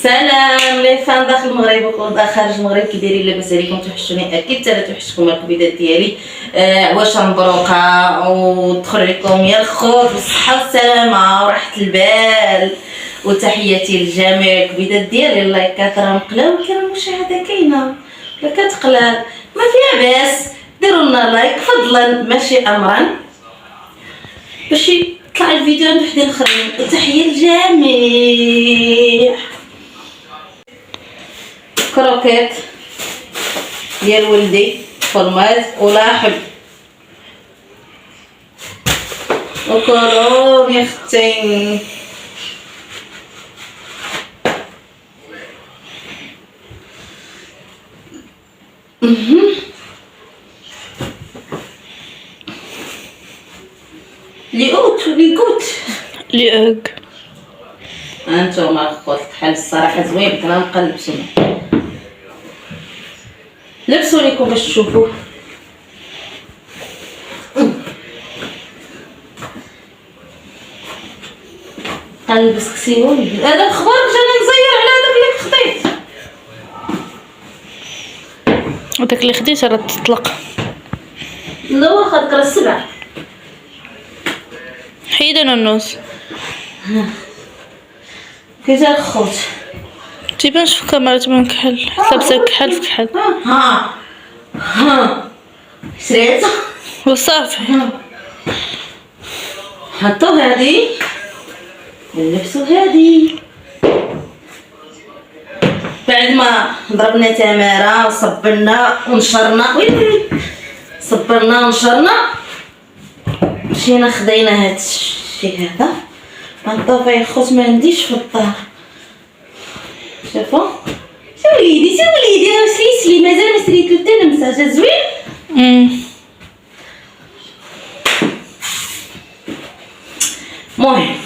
سلام لي فان داخل المغرب وخارج المغرب، كي دايرين؟ لاباس عليكم؟ توحشوني اكيد، حتى توحشكم الكبيدات ديالي. عواشر مبروكه ودخل عليكم يا الخوت بالصحه والسلامه وراحه البال، وتحياتي للجميع الكبيدات ديالي. اللايكات راه مقلاو، كاين المشاهده كاينه ولا كتقلال، ما فيها باس، ديروا لنا لايك فضلا ماشي امرا باش يطلع الفيديو عند وحدين اخرين. وتحيه للجميع. كروكيت ديال ولدي فرماج ولاحب وكولون يا اختي. لي قوت انتوما الخوت الكحل الصراحه زوين، كنا نقلبسونا لبسوا ليكم باش تشوفوا. غنلبس كسيون. هذا الخبر جاني نزير على هذاك اللي خديت، وداك اللي خديتها راه تطلق. لا واخا داك راه 7. حيد انا النوس كي جا الخوت تيبانش في الكاميرا تبان كحل، لابسه كحل في كحل. ها شريتها وصافي. حطوا هادي نلبسوا هادي. بعد ما ضربنا تماره وصبرنا ونشرنا، صبرنا ونشرنا، مشينا خدينا هاد الشيء هذا. غنطوفي يا خوت، ما عنديش في الدار. شوفوا شو وليدي انا سليسلي مازال ما سريتو حتى المساجه زوين. المهم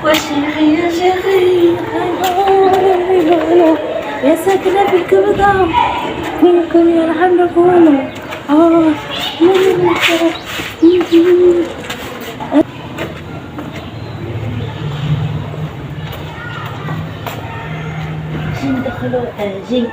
وشيخي يا شيخي يا ساكنة في الكبدة، منكم يرحم ربنا. ندخلوا اجي